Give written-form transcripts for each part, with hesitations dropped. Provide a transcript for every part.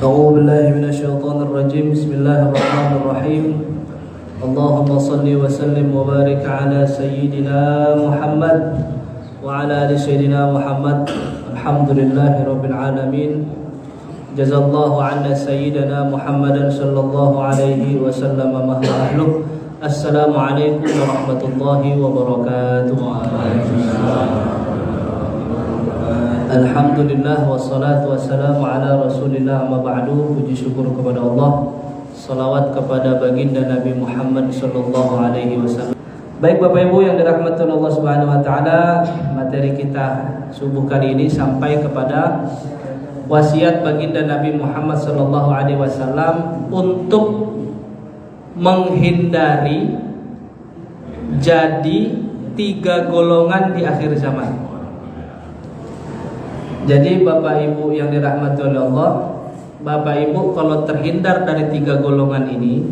أعوذ بالله من الشيطان الرجيم. بسم الله الرحمن الرحيم. اللهم صل وسلم وبارك على سيدنا محمد وعلى آل سيدنا محمد. الحمد لله رب العالمين. جزا الله عنا سيدنا محمدا صلى الله عليه وسلم مهما أهله. السلام عليكم ورحمة الله وبركاته. Alhamdulillah wassalatu wassalamu ala rasulillah amma ba'du. Puji syukur kepada Allah, salawat kepada baginda Nabi Muhammad sallallahu alaihi wasallam. Baik Bapak Ibu yang dirahmati Allah Subhanahu wa taala, materi kita subuh kali ini sampai kepada wasiat baginda Nabi Muhammad sallallahu alaihi wasallam untuk menghindari jadi 3 golongan di akhir zaman. Jadi Bapak Ibu yang dirahmati oleh Allah, Bapak Ibu kalau terhindar dari 3 golongan ini,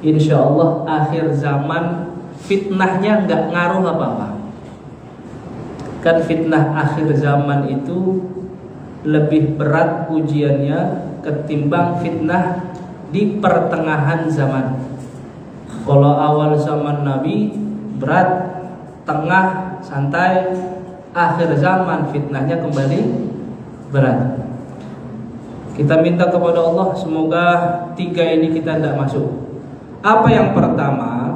insya Allah akhir zaman fitnahnya nggak ngaruh apa-apa. Kan fitnah akhir zaman itu lebih berat ujiannya ketimbang fitnah di pertengahan zaman. Kalau awal zaman Nabi berat, tengah santai, akhir zaman fitnahnya kembali berat. Kita minta kepada Allah semoga 3 ini kita tidak masuk. Apa yang pertama?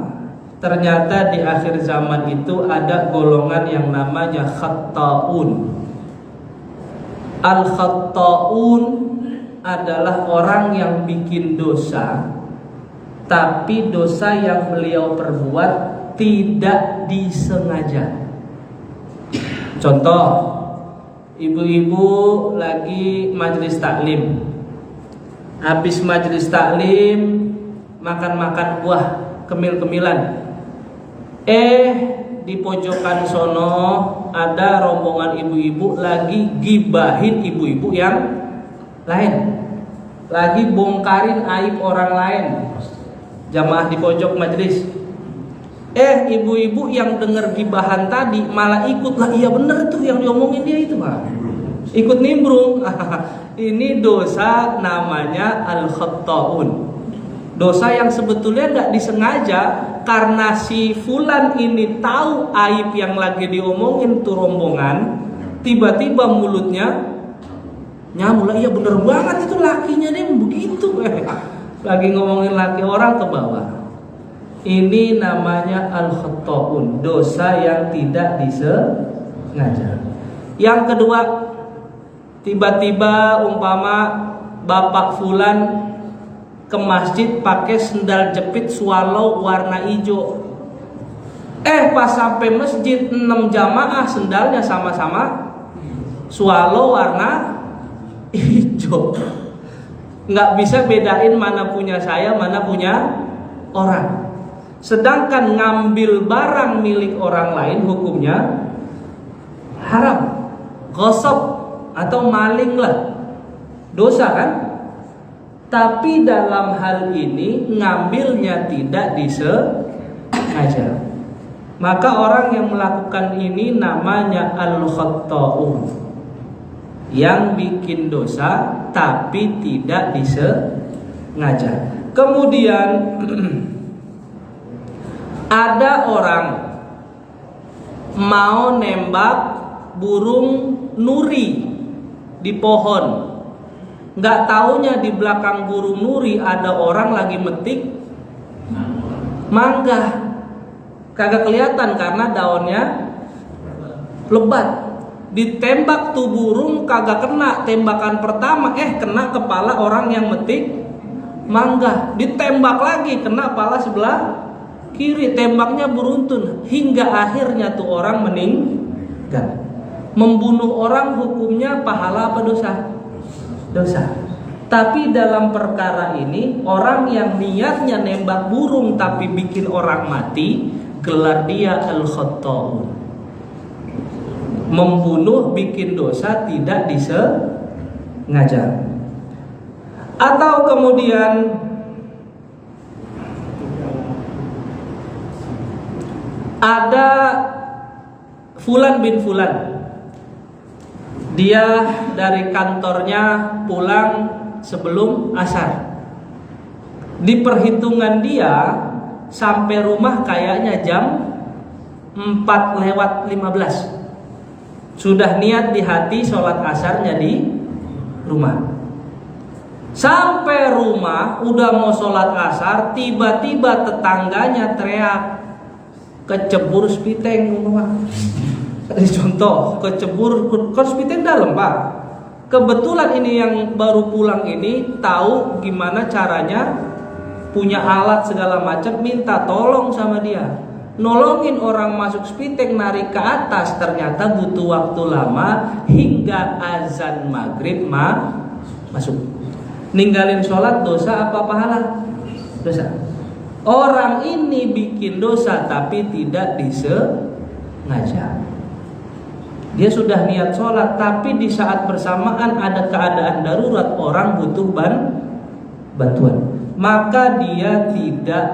Ternyata di akhir zaman itu ada golongan yang namanya khatta'un. Al-khatta'un adalah orang yang bikin dosa, tapi dosa yang beliau perbuat tidak disengaja. Contoh, ibu-ibu lagi majelis taklim. Habis majelis taklim makan-makan buah, kemil-kemilan. Di pojokan sono ada rombongan ibu-ibu lagi gibahin ibu-ibu yang lain. Lagi bongkarin aib orang lain. Jamaah di pojok majelis. Ibu-ibu yang dengar gibahan tadi malah ikut, lah iya bener tuh yang diomongin dia itu mah. Ikut nimbrung. Ini dosa namanya al-khatta'un. Dosa yang sebetulnya nggak disengaja, karena si fulan ini tahu aib yang lagi diomongin tuh rombongan, tiba-tiba mulutnya nyamuk, lah iya bener banget itu lakinya dia begitu. Lagi ngomongin laki orang ke bawah. Ini namanya al-khatta'un, dosa yang tidak disengaja. Yang kedua, tiba-tiba umpama bapak fulan ke masjid pakai sendal jepit swallow warna hijau. Pas sampai masjid 6 jamaah sendalnya sama-sama swallow warna hijau. Nggak bisa bedain mana punya saya, mana punya orang. Sedangkan ngambil barang milik orang lain hukumnya haram, ghasab atau maling lah, dosa kan? Tapi dalam hal ini ngambilnya tidak disengaja. Maka orang yang melakukan ini namanya al-khatta'un, yang bikin dosa tapi tidak disengaja. Kemudian ada orang mau nembak burung nuri di pohon. Nggak taunya di belakang burung nuri ada orang lagi metik mangga. Kagak kelihatan karena daunnya lebat. Ditembak tuh burung kagak kena tembakan pertama, kena kepala orang yang metik mangga. Ditembak lagi kena kepala sebelah kiri, tembaknya beruntun hingga akhirnya tuh orang meninggal. Membunuh orang hukumnya pahala apa dosa? Dosa. Tapi dalam perkara ini orang yang niatnya nembak burung tapi bikin orang mati, gelar dia al-khatta'un. Membunuh bikin dosa tidak disengaja. Atau kemudian ada Fulan bin Fulan, dia dari kantornya pulang sebelum asar. Di perhitungan dia sampai rumah kayaknya jam 4:15. Sudah niat di hati sholat asarnya di rumah. Sampai rumah udah mau sholat asar, tiba-tiba tetangganya teriak, kecebur spiteng rumah. Ini contoh, kecebur spiteng dalam Pak. Kebetulan ini yang baru pulang ini tahu gimana caranya, punya alat segala macam, minta tolong sama dia. Nolongin orang masuk spiteng narik ke atas, ternyata butuh waktu lama hingga azan maghrib masuk. Ninggalin sholat dosa apa pahala? Dosa. Orang ini bikin dosa tapi tidak disengaja. Dia sudah niat sholat, tapi di saat bersamaan ada keadaan darurat, orang butuh bantuan, maka dia tidak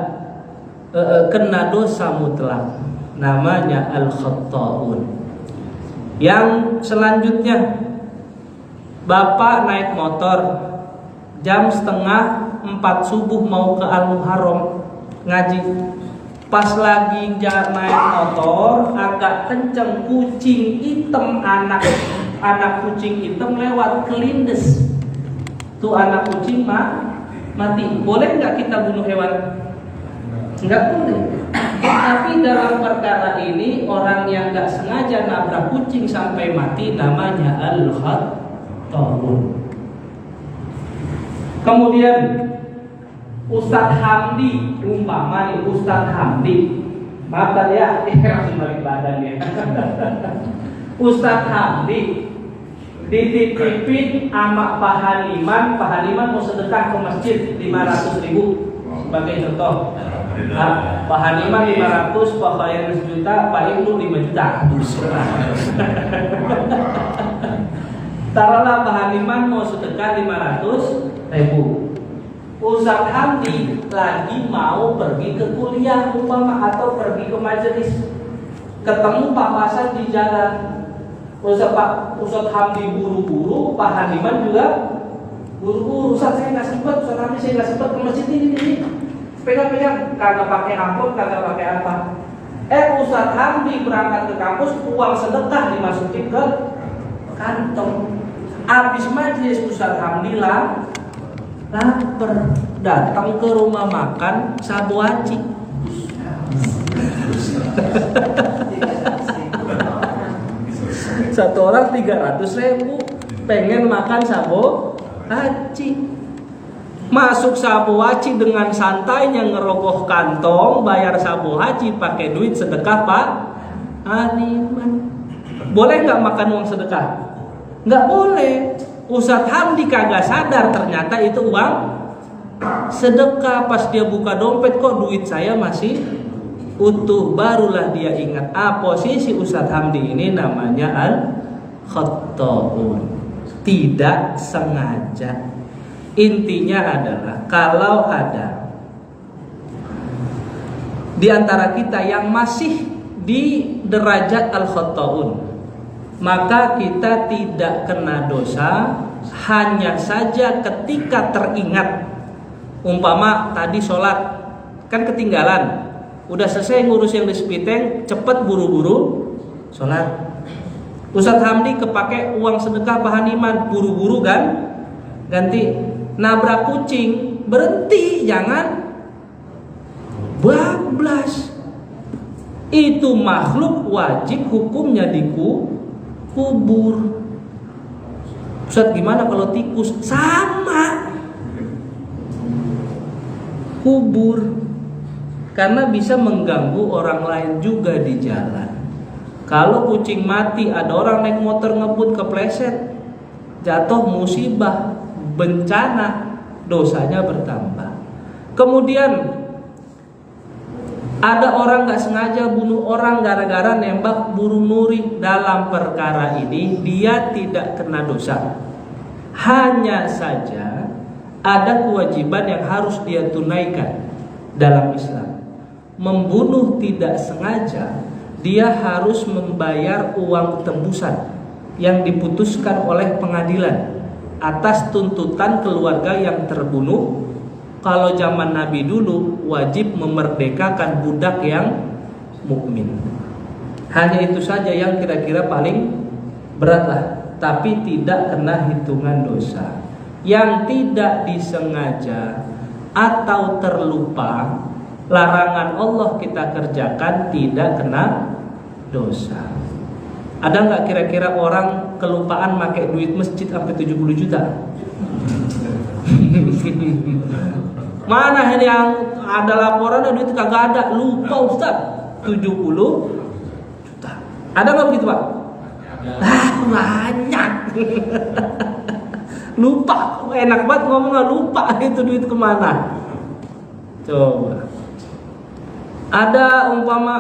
kena dosa mutlak, namanya al-khatta'un. Yang selanjutnya, bapak naik motor jam 3:30 subuh mau ke Al-Muharram ngaji. Pas lagi naik motor agak kenceng, kucing hitam, anak kucing hitam lewat kelindes. Tuh anak kucing mati. Boleh nggak kita bunuh hewan? Nggak boleh. Tapi dalam perkara ini orang yang nggak sengaja nabrak kucing sampai mati namanya al-khatta'un. Kemudian Ustadz Hamdi, umpama nih Ustadz Hamdi, maaf tadi ya, langsung balik badan ya. Ustadz Hamdi dititipin sama Pak Haliman mau sedekah ke masjid 500.000 sebagai contoh. Pak Haliman 500, Pak Khair 1 juta, Pak Ibnu 5 juta. Taruhlah Pak Haliman mau sedekah 500.000. Ustadz Hamdi lagi mau pergi ke kuliah umpama atau pergi ke majelis, ketemu Pak Hasan di jalan. Ustadz Hamdi buru-buru, Pak Haliman juga buru-buru. Ustadz saya nggak sempat, Ustadz Hamdi saya nggak sempat ke masjid ini. Pegang-pegang, kagak pakai amplop, kagak pakai apa. Ustadz Hamdi berangkat ke kampus, uang sedekah dimasukin ke kantong. Habis majelis Ustadz Hamdi lapar, datang ke rumah makan Sabu Haji. Satu orang 300.000 pengen makan Sabu Haji. Masuk Sabu Haji dengan santainya ngerogoh kantong, bayar Sabu Haji pakai duit sedekah Pak Haliman. Boleh nggak makan uang sedekah? Nggak boleh. Ustadz Hamdi kagak sadar ternyata itu uang sedekah. Pas dia buka dompet, kok duit saya masih utuh. Barulah dia ingat, posisi Ustadz Hamdi ini namanya al-khatta'un, tidak sengaja. Intinya adalah kalau ada di antara kita yang masih di derajat al-khatta'un, maka kita tidak kena dosa, hanya saja ketika teringat. Umpama tadi sholat kan ketinggalan, udah selesai ngurus yang di spiteng, cepet buru-buru sholat. Ustadz Hamdi kepake uang sedekah Pak Haniman, buru-buru kan ganti, nabrak kucing, berhenti, jangan bablas. Itu makhluk wajib hukumnya kubur. Ustadz gimana kalau tikus? Sama, kubur. Karena bisa mengganggu orang lain juga di jalan. Kalau kucing mati, ada orang naik motor ngebut kepleset, jatuh, musibah, bencana, dosanya bertambah. Kemudian ada orang gak sengaja bunuh orang gara-gara nembak burung nuri. Dalam perkara ini dia tidak kena dosa, hanya saja ada kewajiban yang harus dia tunaikan dalam Islam. Membunuh tidak sengaja, dia harus membayar uang tebusan yang diputuskan oleh pengadilan atas tuntutan keluarga yang terbunuh. Kalau zaman Nabi dulu wajib memerdekakan budak yang mukmin. Hanya itu saja yang kira-kira paling berat lah, tapi tidak kena hitungan dosa. Yang tidak disengaja atau terlupa, larangan Allah kita kerjakan, tidak kena dosa. Ada nggak kira-kira orang kelupaan pakai duit masjid sampai 70 juta? Mana ini yang ada laporan duit kagak ada, lupa Ustaz, 70 juta. Ada nggak begitu Pak? Banyak. Lupa, enak banget ngomong lupa itu duit kemana. Coba. Ada umpama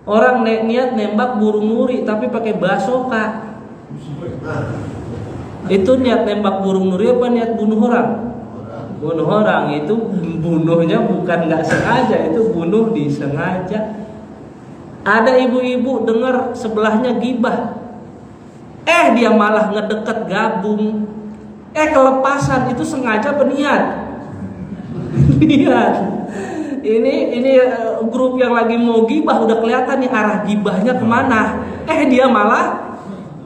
orang niat nembak burung nuri tapi pakai basoka. Itu niat nembak burung nuri apa niat bunuh orang? Bunuh orang. Itu bunuhnya bukan nggak sengaja, itu bunuh disengaja. Ada ibu-ibu dengar sebelahnya gibah, dia malah ngedeket gabung. Kelepasan, itu sengaja berniat. Lihat. Ini grup yang lagi mau gibah udah kelihatan nih arah gibahnya kemana. Dia malah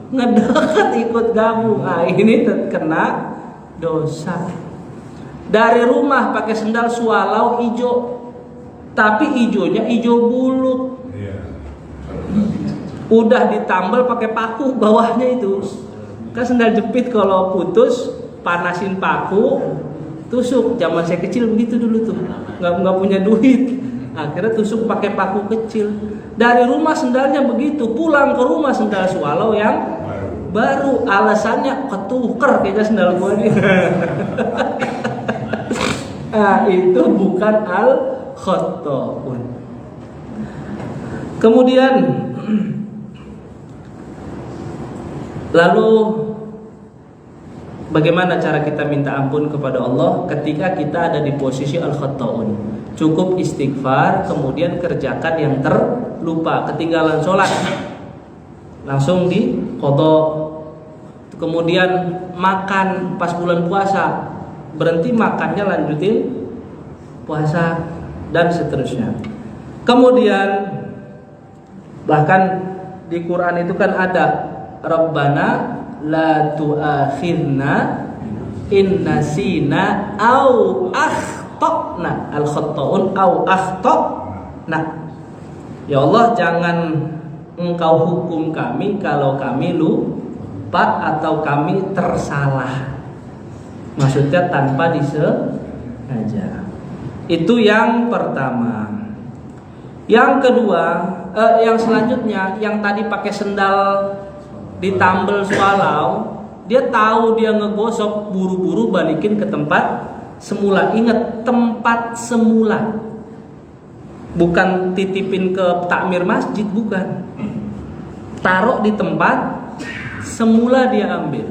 ngedeket ikut gabung. Nah, ini kena dosa. Dari rumah pakai sendal swallow hijau, tapi hijaunya hijau bulut. Udah ditambal pakai paku bawahnya itu. Kan sendal jepit kalau putus panasin paku, tusuk. Zaman saya kecil begitu dulu tuh, nggak punya duit, akhirnya tusuk pakai paku kecil. Dari rumah sendalnya begitu, pulang ke rumah sendal swallow yang baru. Alasannya ketuker kayaknya sendal gua nih. Nah, itu bukan al-khata'un. Kemudian lalu bagaimana cara kita minta ampun kepada Allah ketika kita ada di posisi al-khata'un? Cukup istighfar, kemudian kerjakan yang terlupa. Ketinggalan sholat, langsung di qadha. Kemudian makan pas bulan puasa, berhenti makannya, lanjutin puasa, dan seterusnya. Kemudian bahkan di Quran itu kan ada Rabbana la tu'akhidna in nasina au akhtana. Al-khata'un au akhtana. Ya Allah, jangan Engkau hukum kami kalau kami lupa atau kami tersalah. Maksudnya tanpa disengaja. Itu yang pertama. Yang kedua, yang selanjutnya, yang tadi pakai sendal ditambal swallow, dia tahu dia ngegosok, buru-buru balikin ke tempat semula. Ingat, tempat semula, bukan titipin ke takmir masjid, bukan. Taruh di tempat semula dia ambil.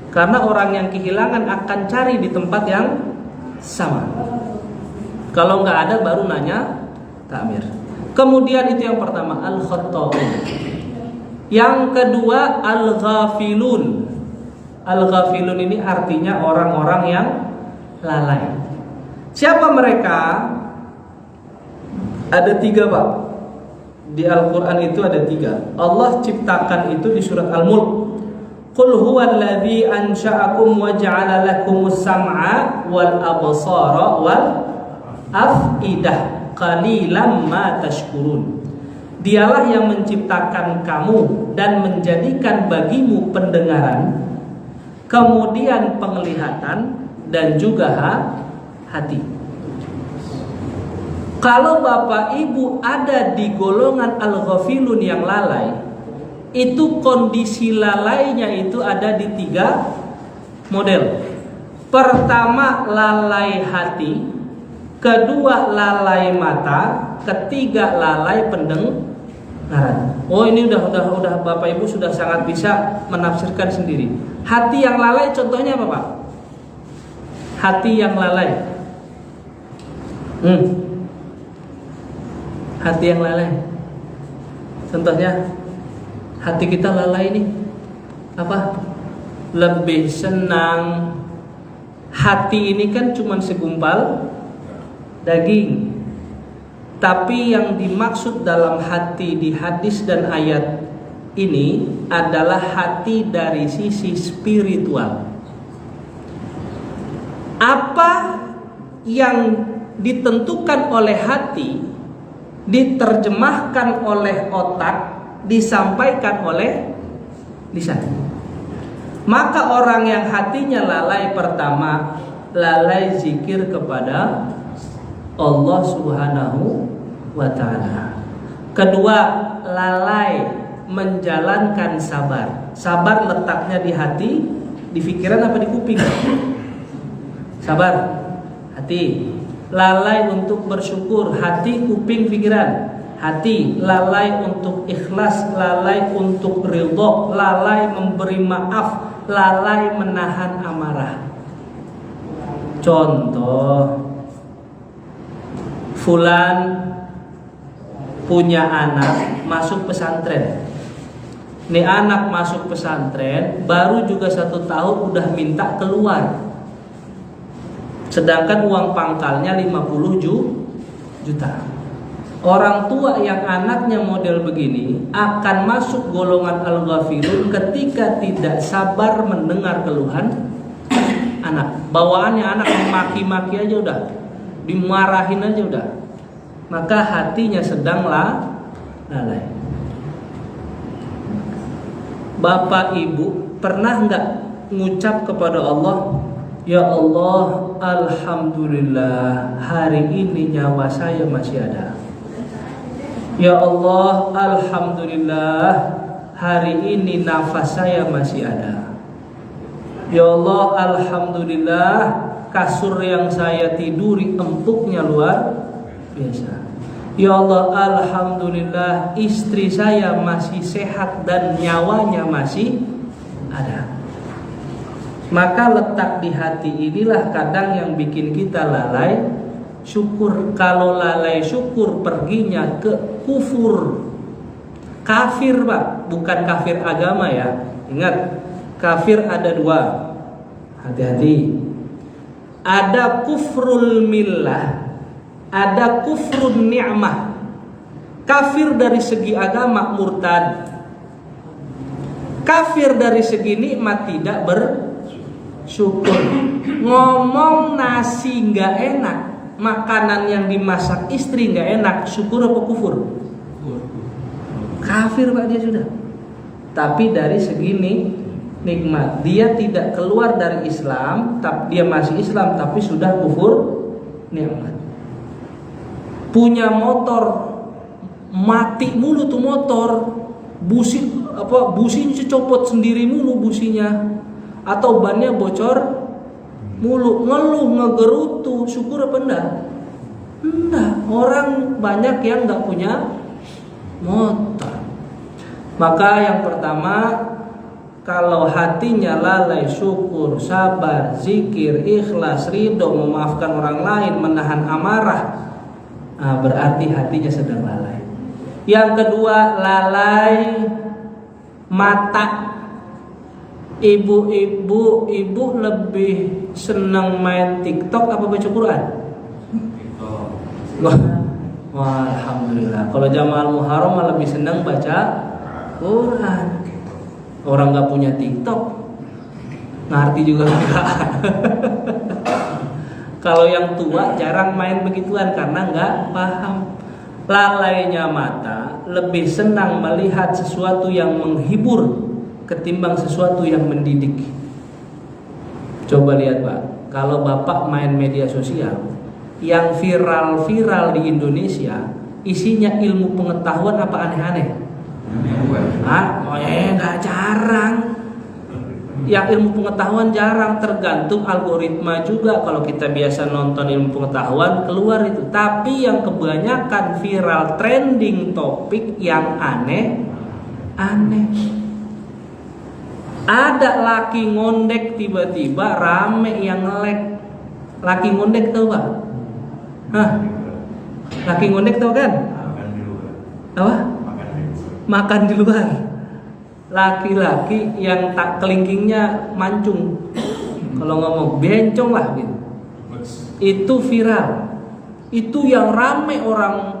Karena orang yang kehilangan akan cari di tempat yang sama. Kalau nggak ada baru nanya takmir. Kemudian itu yang pertama, al-khata'un. Yang kedua, al-ghafilun. Al-ghafilun ini artinya orang-orang yang lalai. Siapa mereka? Ada 3 Pak. Di Al-Quran itu ada 3. Allah ciptakan itu di surat Al-Mulk. Qul huwallazi ansha'akum wa ja'ala lakumus sam'a wal absara wal af'idah qalilan ma tashkurun. Dialah yang menciptakan kamu dan menjadikan bagimu pendengaran, kemudian penglihatan, dan juga hati. Kalau Bapak Ibu ada di golongan al-ghafilun yang lalai, itu kondisi lalainya itu ada di 3 model. Pertama, lalai hati. Kedua, lalai mata. Ketiga, lalai pendengaran. Oh, ini udah Bapak Ibu sudah sangat bisa menafsirkan sendiri. Hati yang lalai contohnya apa Pak? Hati yang lalai. Hati yang lalai. Contohnya hati kita lalai nih. Apa? lebih senang. Hati ini kan cuma segumpal daging. Tapi yang dimaksud dalam hati di hadis dan ayat ini adalah hati dari sisi spiritual. Apa yang ditentukan oleh hati, diterjemahkan oleh otak, disampaikan oleh lisan. Maka orang yang hatinya lalai, pertama, lalai zikir kepada Allah Subhanahu wa ta'ala. Kedua, lalai menjalankan sabar. Sabar letaknya di hati, di pikiran apa di kuping? Sabar, hati. Lalai untuk bersyukur, hati, kuping, pikiran. Hati, lalai untuk ikhlas, lalai untuk ridho, lalai memberi maaf, lalai menahan amarah. Contoh, fulan punya anak masuk pesantren. Nih anak masuk pesantren baru juga 1 tahun udah minta keluar. Sedangkan uang pangkalnya 50 juta. Orang tua yang anaknya model begini akan masuk golongan al-ghafilun ketika tidak sabar mendengar keluhan anak. Bawaannya anak maki-maki aja udah, dimarahin aja udah. Maka hatinya sedang lalai. Bapak ibu pernah nggak ngucap kepada Allah, ya Allah, alhamdulillah hari ini nyawa saya masih ada. Ya Allah, alhamdulillah hari ini nafas saya masih ada. Ya Allah, alhamdulillah kasur yang saya tiduri empuknya luar biasa. Ya Allah, alhamdulillah istri saya masih sehat dan nyawanya masih ada. Maka letak di hati inilah kadang yang bikin kita lalai syukur. Kalau lalai syukur perginya ke kufur, kafir Pak, bukan kafir agama ya. Ingat, kafir ada 2. Hati-hati. Ada kufrul millah, ada kufrun ni'mah. Kafir dari segi agama murtad. Kafir dari segi nikmat tidak bersyukur. Ngomong nasi nggak enak, makanan yang dimasak istri nggak enak, syukur apa kufur? Kafir Pak dia sudah. Tapi dari segi nikmat, dia tidak keluar dari Islam, tapi dia masih Islam tapi sudah kufur nikmat. Punya motor mati mulu tuh motor, businya copot sendiri mulu businya, atau bannya bocor mulu, ngeluh ngegerutu, syukur apa enggak? Enggak. Orang banyak yang enggak punya motor. Maka yang pertama, kalau hatinya lalai syukur, sabar, zikir, ikhlas, ridho, memaafkan orang lain, menahan amarah, berarti hatinya sedang lalai. Yang kedua, lalai mata. Ibu lebih senang main TikTok apa baca Quran? Wah, alhamdulillah. Kalau Jamaah Muharram lebih senang baca Quran. Orang nggak punya TikTok, ngerti juga enggak. Kalau yang tua jarang main begituan karena nggak paham. Lalainya mata lebih senang melihat sesuatu yang menghibur ketimbang sesuatu yang mendidik. Coba lihat Pak, kalau Bapak main media sosial, yang viral-viral di Indonesia isinya ilmu pengetahuan apa aneh-aneh? Nggak jarang. Yang ilmu pengetahuan jarang, tergantung algoritma juga. Kalau kita biasa nonton ilmu pengetahuan keluar itu. Tapi yang kebanyakan viral trending topik yang aneh-aneh. Ada laki ngondek tiba-tiba rame yang nge-lag. Laki ngondek tahu Pak? Hah? Laki ngondek tahu kan? Apa? Makan di luar. laki-laki yang tak kelingkingnya mancung, kalau ngomong bencong lah gitu, itu viral, itu yang rame orang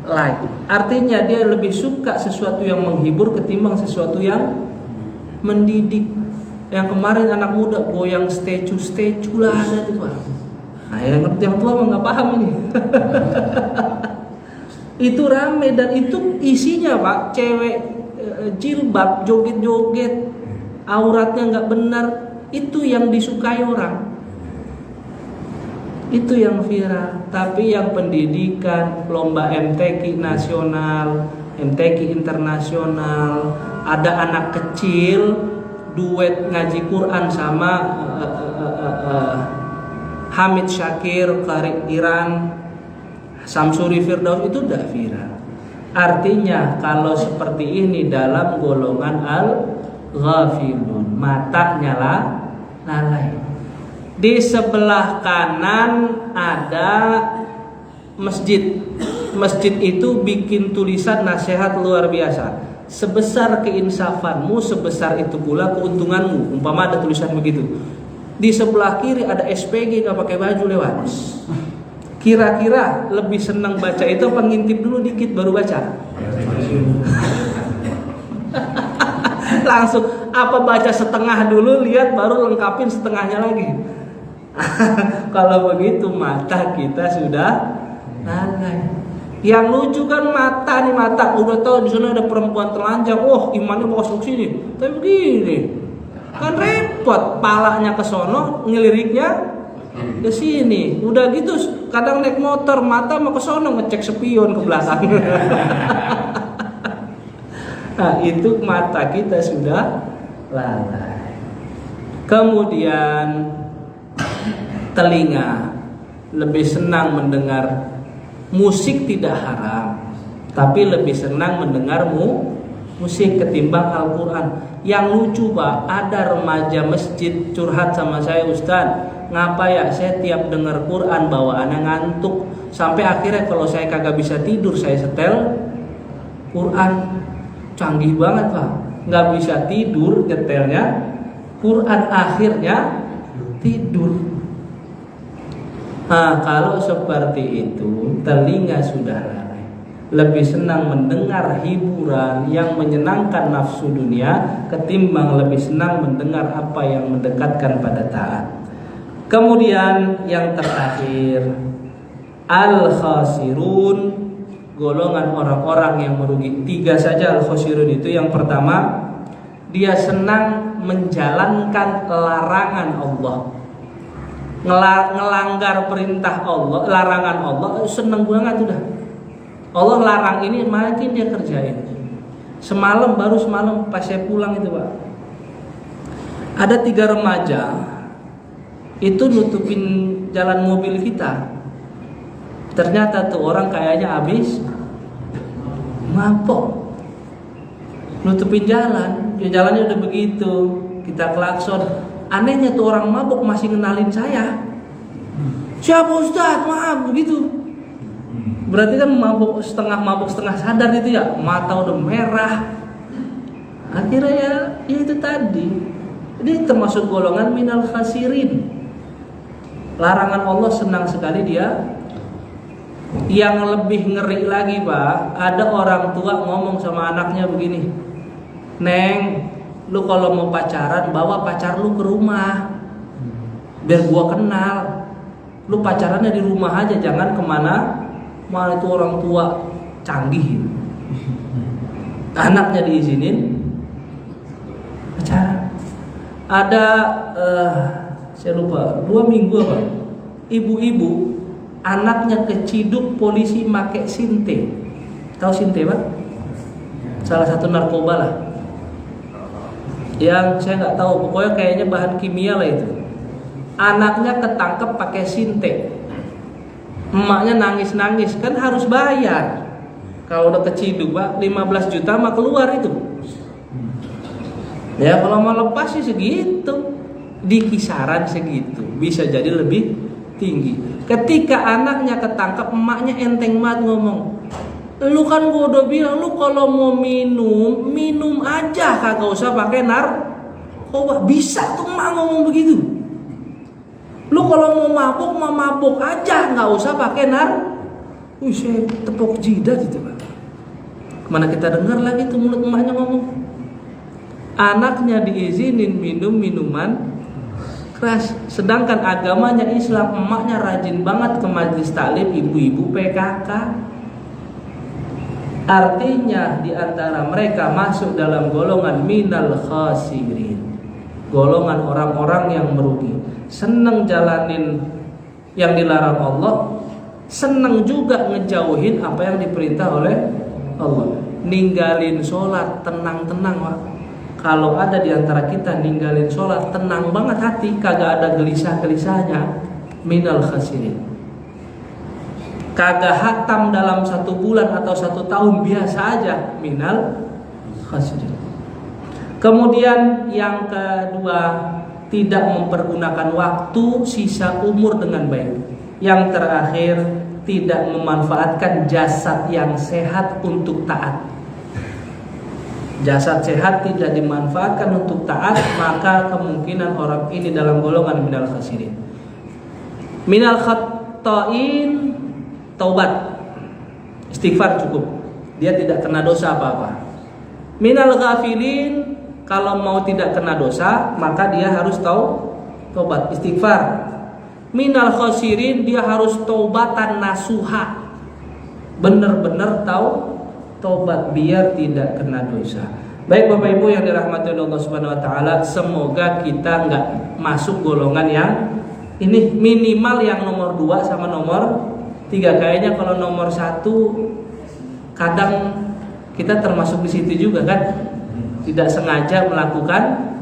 like. Artinya dia lebih suka sesuatu yang menghibur ketimbang sesuatu yang mendidik. Yang kemarin anak muda goyang statue lah ada tuh Pak. Nah yang tua mah nggak paham ini. Itu rame dan itu isinya Pak, cewek jilbab joget-joget, auratnya nggak benar, itu yang disukai orang, itu yang viral. Tapi yang pendidikan, lomba MTQ nasional, MTQ internasional, ada anak kecil duet ngaji Quran sama Hamid Syakir, Farid Iran, Samsuri Firdaus, itu udah viral. Artinya kalau seperti ini dalam golongan al-ghafilun, matanya lalai. Di sebelah kanan ada masjid. Masjid itu bikin tulisan nasihat luar biasa. Sebesar keinsafanmu, sebesar itu pula keuntunganmu. Umpama ada tulisan begitu. Di sebelah kiri ada SPG nggak pakai baju lewat. Kira-kira lebih senang baca itu apa ngintip dulu dikit baru baca? Langsung apa baca setengah dulu, lihat baru lengkapin setengahnya lagi. Kalau begitu mata kita sudah lalai. Yang lucu kan mata nih, mata udah tahu di sana ada perempuan telanjang, imannya mau masuk sini. Tapi begini, kan repot, palanya ke sono, ngeliriknya ke sini. Udah gitu, kadang naik motor mata mau ke sono ngecek spion ke belakang. Nah, itu mata kita sudah lalai. Kemudian telinga lebih senang mendengar musik, tidak haram, tapi lebih senang mendengar musik ketimbang Al-Quran. Yang lucu Pak, ada remaja masjid curhat sama saya, Ustaz, ngapa ya saya tiap dengar Quran bawaannya ngantuk, sampai akhirnya kalau saya kagak bisa tidur saya setel Quran. Canggih banget Pak, nggak bisa tidur nyetelnya Quran, akhirnya tidur. Nah, kalau seperti itu telinga sudah lalai, lebih senang mendengar hiburan yang menyenangkan nafsu dunia ketimbang lebih senang mendengar apa yang mendekatkan pada taat. Kemudian yang terakhir, al-khasirun, golongan orang-orang yang merugi. 3 saja al-khasirun itu. Yang pertama, dia senang menjalankan larangan Allah, ngelanggar perintah Allah, larangan Allah, seneng banget udah. Allah larang ini makin dia kerjain. Semalam pas saya pulang itu Pak, ada 3 remaja itu nutupin jalan mobil kita. Ternyata tuh orang kayaknya habis mabok, nutupin jalan, jalannya udah begitu, kita klakson. Anehnya tuh orang mabuk masih ngenalin saya. Siapa Ustaz? Maaf begitu. Berarti kan mabuk setengah sadar itu ya. Mata udah merah. Akhirnya ya itu tadi. Ini termasuk golongan minal khasirin. Larangan Allah senang sekali dia. Yang lebih ngeri lagi Pak, ada orang tua ngomong sama anaknya begini, Neng, lu kalau mau pacaran bawa pacar lu ke rumah biar gua kenal. Lu pacarannya di rumah aja, jangan kemana. Malah itu orang tua canggih, anaknya diizinin pacaran. Ada saya lupa 2 minggu apa, ibu-ibu anaknya keciduk polisi make sinte. Tahu sinte Pak? Salah satu narkoba lah, yang saya nggak tahu, pokoknya kayaknya bahan kimia lah itu. Anaknya ketangkep pakai sinte, emaknya nangis-nangis, kan harus bayar. Kalau udah keciduk Pak, 15 juta mah keluar itu. Ya kalau mau lepas sih segitu, di kisaran segitu, bisa jadi lebih tinggi. Ketika anaknya ketangkep, emaknya enteng banget ngomong, Lu kan gua udah bilang, lu kalau mau minum, minum aja, kagak usah pakai narkoba. Bisa tuh emak ngomong begitu. Lu kalau mau mabuk aja, nggak usah pakai Wih, saya tepuk jidat itu, Pak. Mana kita dengar lagi tuh mulut emaknya ngomong. Anaknya diizinin minum minuman keras, sedangkan agamanya Islam, emaknya rajin banget ke majelis taklim ibu-ibu PKK. Artinya di antara mereka masuk dalam golongan minal khasirin, golongan orang-orang yang merugi. Seneng jalanin yang dilarang Allah, seneng juga ngejauhin apa yang diperintah oleh Allah. Ninggalin sholat tenang-tenang, Pak. Kalau ada di antara kita ninggalin sholat tenang banget hati, kagak ada gelisah-gelisahnya, minal khasirin. Kagak hatam dalam 1 bulan atau 1 tahun, biasa aja, minal khasirin. Kemudian yang kedua, tidak mempergunakan waktu sisa umur dengan baik. Yang terakhir, tidak memanfaatkan jasad yang sehat untuk taat. Jasad sehat tidak dimanfaatkan untuk taat, maka kemungkinan orang ini dalam golongan minal khasirin. Minal khatta'in, taubat, istighfar cukup, dia tidak kena dosa apa-apa. Minal ghafilin, kalau mau tidak kena dosa, maka dia harus taubat, istighfar. Minal khasirin, dia harus taubatan nasuha, benar-benar taubat biar tidak kena dosa. Baik Bapak Ibu yang dirahmati Allah Subhanahu wa taala, semoga kita enggak masuk golongan yang ini, minimal yang nomor 2 sama nomor 3. Kayaknya kalau nomor 1 kadang kita termasuk di situ juga kan, tidak sengaja melakukan